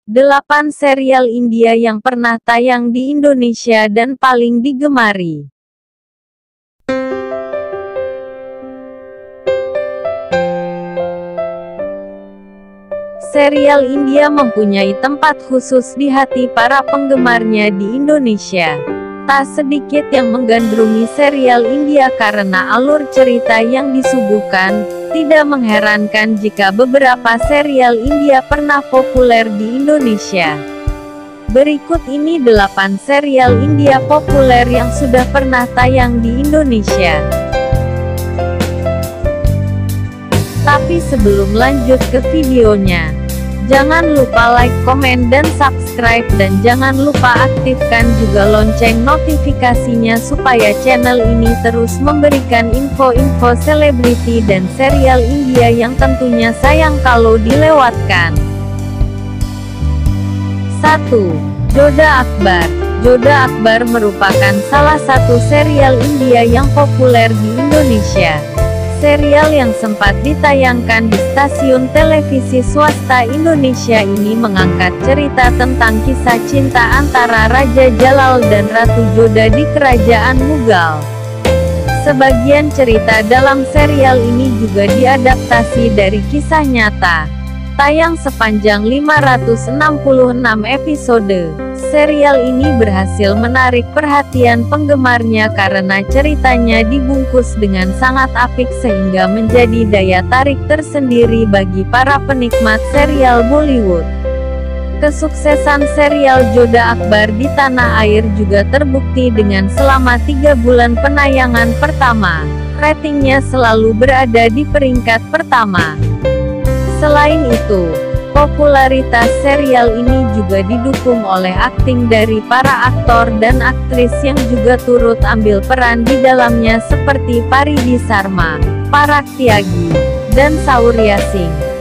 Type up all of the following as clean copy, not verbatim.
8 serial India yang pernah tayang di Indonesia dan paling digemari. Serial India mempunyai tempat khusus di hati para penggemarnya di Indonesia. Tak sedikit yang menggandrungi serial India karena alur cerita yang disuguhkan. Tidak mengherankan jika beberapa serial India pernah populer di Indonesia. Berikut ini 8 serial India populer yang sudah pernah tayang di Indonesia. Tapi sebelum lanjut ke videonya, jangan lupa like, komen, dan subscribe, dan jangan lupa aktifkan juga lonceng notifikasinya supaya channel ini terus memberikan info-info selebriti dan serial India yang tentunya sayang kalau dilewatkan. 1. Jodha Akbar. Jodha Akbar merupakan salah satu serial India yang populer di Indonesia. Serial yang sempat ditayangkan di stasiun televisi swasta Indonesia ini mengangkat cerita tentang kisah cinta antara Raja Jalal dan Ratu Jodha di Kerajaan Mughal. Sebagian cerita dalam serial ini juga diadaptasi dari kisah nyata. Tayang sepanjang 566 episode. Serial ini berhasil menarik perhatian penggemarnya karena ceritanya dibungkus dengan sangat apik sehingga menjadi daya tarik tersendiri bagi para penikmat serial Bollywood. Kesuksesan serial Jodha Akbar di tanah air juga terbukti dengan selama 3 bulan penayangan pertama, ratingnya selalu berada di peringkat pertama. Selain itu, popularitas serial ini juga didukung oleh akting dari para aktor dan aktris yang juga turut ambil peran di dalamnya seperti Paridhi Sharma, Parag Tyagi, dan Shaurya Singh.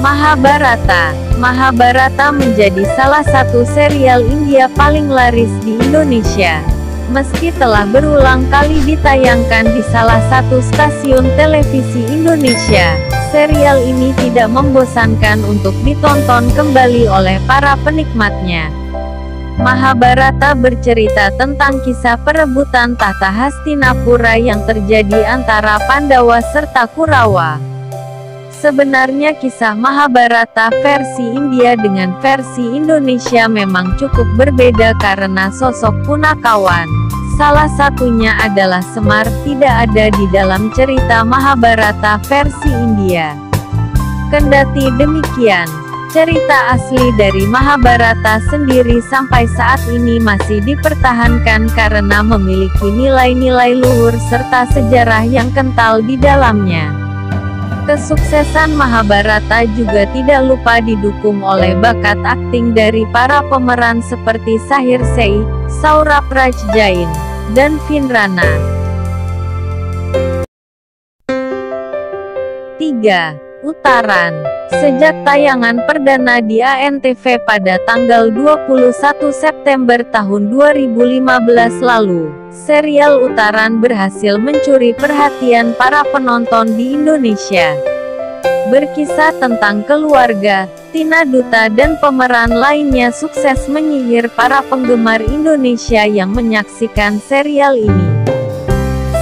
Mahabharata. Mahabharata menjadi salah satu serial India paling laris di Indonesia. Meski telah berulang kali ditayangkan di salah satu stasiun televisi Indonesia, serial ini tidak membosankan untuk ditonton kembali oleh para penikmatnya. Mahabharata bercerita tentang kisah perebutan tahta Hastinapura yang terjadi antara Pandawa serta Kurawa. Sebenarnya kisah Mahabharata versi India dengan versi Indonesia memang cukup berbeda karena sosok Punakawan, salah satunya adalah Semar, tidak ada di dalam cerita Mahabharata versi India. Kendati demikian, cerita asli dari Mahabharata sendiri sampai saat ini masih dipertahankan karena memiliki nilai-nilai luhur serta sejarah yang kental di dalamnya. Kesuksesan Mahabharata juga tidak lupa didukung oleh bakat akting dari para pemeran seperti Sahir Sheikh, Saurabh Raj Jain, dan Vin Rana. 3. Utaran. Sejak tayangan perdana di ANTV pada tanggal 21 September tahun 2015 lalu, serial Utaran berhasil mencuri perhatian para penonton di Indonesia. Berkisah tentang keluarga, Tina Duta dan pemeran lainnya sukses menyihir para penggemar Indonesia yang menyaksikan serial ini.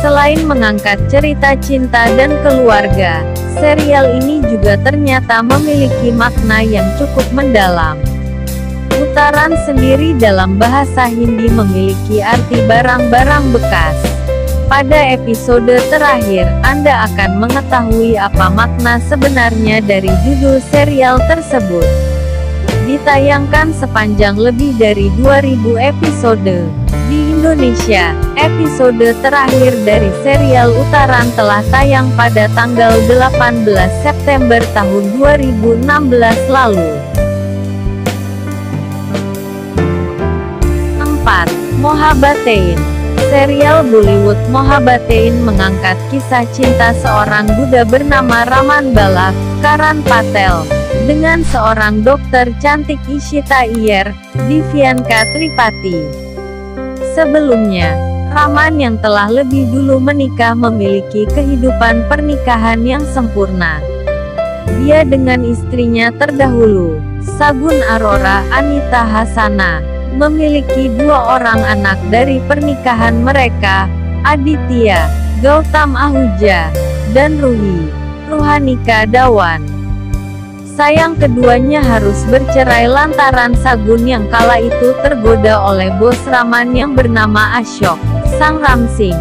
Selain mengangkat cerita cinta dan keluarga, serial ini juga ternyata memiliki makna yang cukup mendalam. Utaran sendiri dalam bahasa Hindi memiliki arti barang-barang bekas. Pada episode terakhir, Anda akan mengetahui apa makna sebenarnya dari judul serial tersebut. Ditayangkan sepanjang lebih dari 2000 episode. Di Indonesia, episode terakhir dari serial Utaran telah tayang pada tanggal 18 September tahun 2016 lalu. 4. Mohabbatein. Serial Bollywood Mohabbatein mengangkat kisah cinta seorang duda bernama Raman Balak, Karan Patel, dengan seorang dokter cantik Ishita Iyer, Divyanka Tripati. Sebelumnya, Rahman yang telah lebih dulu menikah memiliki kehidupan pernikahan yang sempurna. Dia dengan istrinya terdahulu, Sagun Arora Anita Hasana, memiliki 2 orang anak dari pernikahan mereka, Aditya, Gautam Ahuja, dan Ruhanika Dawan. Sayang keduanya harus bercerai lantaran Sagun yang kala itu tergoda oleh bos Rahman yang bernama Ashok, sang Ramsing.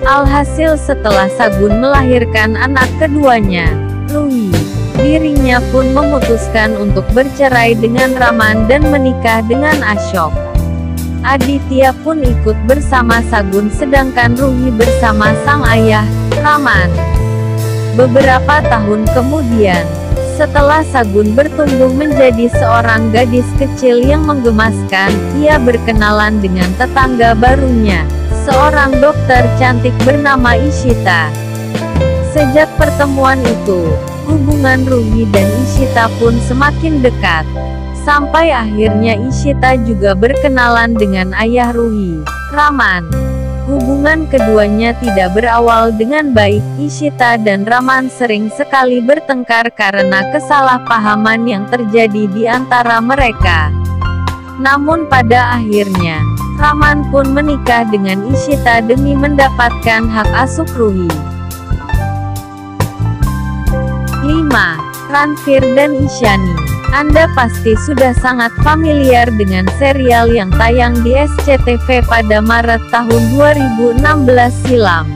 Alhasil setelah Sagun melahirkan anak keduanya, dirinya pun memutuskan untuk bercerai dengan Rahman dan menikah dengan Ashok. Aditya pun ikut bersama Sagun sedangkan Ruhi bersama sang ayah, Rahman. Beberapa tahun kemudian, setelah Sagun bertumbuh menjadi seorang gadis kecil yang menggemaskan, ia berkenalan dengan tetangga barunya, seorang dokter cantik bernama Ishita. Sejak pertemuan itu, hubungan Ruhi dan Ishita pun semakin dekat. Sampai akhirnya Ishita juga berkenalan dengan ayah Ruhi, Rahman. Hubungan keduanya tidak berawal dengan baik. Ishita dan Rahman sering sekali bertengkar karena kesalahpahaman yang terjadi di antara mereka. Namun pada akhirnya, Rahman pun menikah dengan Ishita demi mendapatkan hak asuh Ruhi. 5. Ranveer dan Ishani. Anda pasti sudah sangat familiar dengan serial yang tayang di SCTV pada Maret tahun 2016 silam.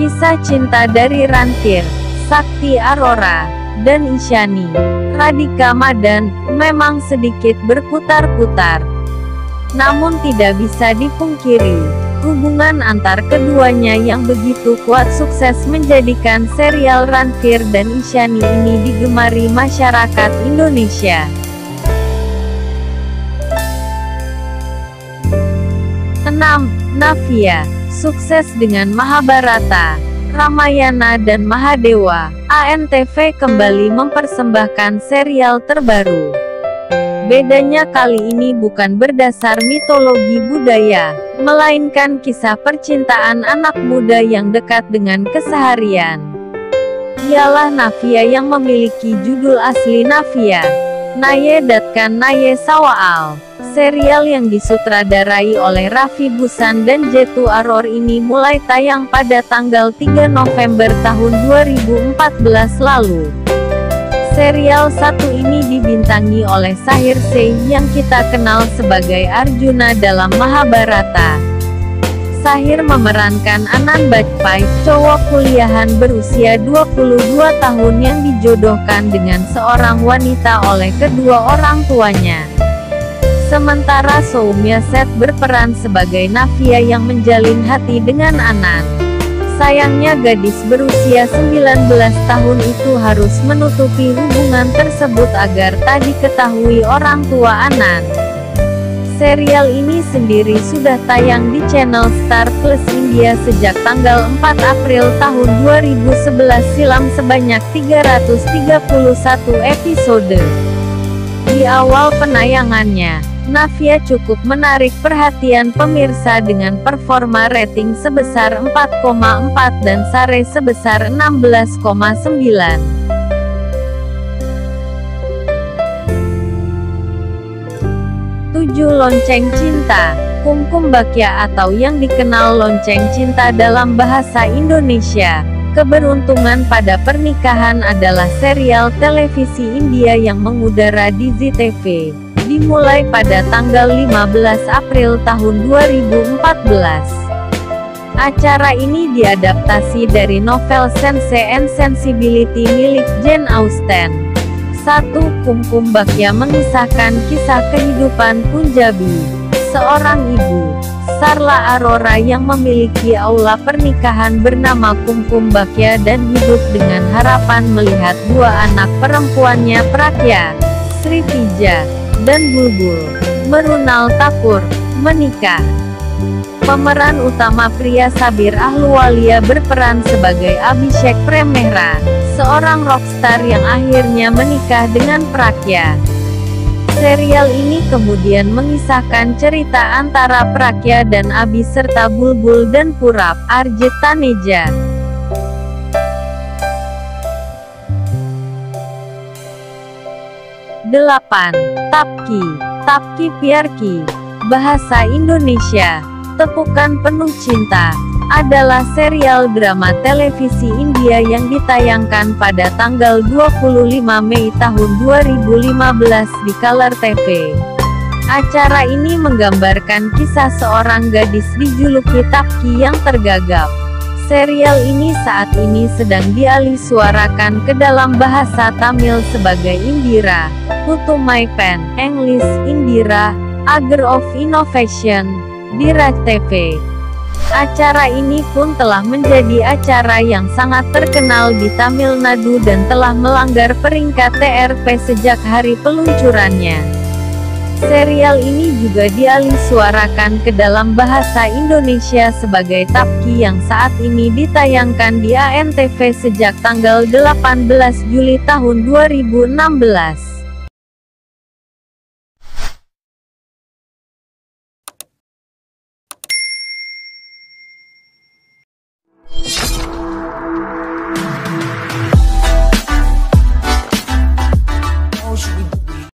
Kisah cinta dari Ranveer, Sakti Arora, dan Ishani, Radhika Madan, memang sedikit berputar-putar. Namun tidak bisa dipungkiri, hubungan antar keduanya yang begitu kuat sukses menjadikan serial Ranveer dan Ishani ini digemari masyarakat Indonesia. 6. Navia, sukses dengan Mahabharata, Ramayana dan Mahadewa. ANTV kembali mempersembahkan serial terbaru. Bedanya kali ini bukan berdasar mitologi budaya, melainkan kisah percintaan anak muda yang dekat dengan keseharian. Ialah Navia yang memiliki judul asli Navia, Naye Datkan Naye Sawaal. Serial yang disutradarai oleh Raffi Busan dan Jetu Aror ini mulai tayang pada tanggal 3 November tahun 2014 lalu. Serial satu ini dibintangi oleh Sahir Sheikh yang kita kenal sebagai Arjuna dalam Mahabharata. Sahir memerankan Anand Bajpai, cowok kuliahan berusia 22 tahun yang dijodohkan dengan seorang wanita oleh kedua orang tuanya. Sementara Soumya Seth berperan sebagai Navia yang menjalin hati dengan Anand. Sayangnya gadis berusia 19 tahun itu harus menutupi hubungan tersebut agar tak diketahui orang tua Anand. Serial ini sendiri sudah tayang di channel Star Plus India sejak tanggal 4 April tahun 2011 silam sebanyak 331 episode. Di awal penayangannya, Navia cukup menarik perhatian pemirsa dengan performa rating sebesar 4,4 dan sare sebesar 16,9. 7. Lonceng Cinta, Kumkum Bhakya atau yang dikenal Lonceng Cinta dalam bahasa Indonesia. Keberuntungan pada Pernikahan adalah serial televisi India yang mengudara di Zee TV. Dimulai pada tanggal 15 April tahun 2014. Acara ini diadaptasi dari novel Sense and Sensibility milik Jane Austen. 1. Kumkum Bhakya mengisahkan kisah kehidupan Punjabi. Seorang ibu, Sarla Arora yang memiliki aula pernikahan bernama Kumkum Bhakya dan hidup dengan harapan melihat 2 anak perempuannya Prakya, Srivija, dan Bulbul, Merunal Thakur, menikah. Pemeran utama pria Sabir Ahluwalia berperan sebagai Abhishek Premehra, seorang rockstar yang akhirnya menikah dengan Prakya. Serial ini kemudian mengisahkan cerita antara Prakya dan Abi serta Bulbul dan Purap, Arjet Taneja. 8. Tapki. Tapki Piarki. Bahasa Indonesia. Tepukan Penuh Cinta adalah serial drama televisi India yang ditayangkan pada tanggal 25 Mei tahun 2015 di Color TV. Acara ini menggambarkan kisah seorang gadis dijuluki Tapki yang tergagap. Serial ini saat ini sedang dialihsuarakan ke dalam bahasa Tamil sebagai Indira, Puthumaipen, English Indira, Agar of Innovation, di Raj TV. Acara ini pun telah menjadi acara yang sangat terkenal di Tamil Nadu dan telah melanggar peringkat TRP sejak hari peluncurannya. Serial ini juga dialihsuarakan ke dalam bahasa Indonesia sebagai Tapki yang saat ini ditayangkan di ANTV sejak tanggal 18 Juli tahun 2016.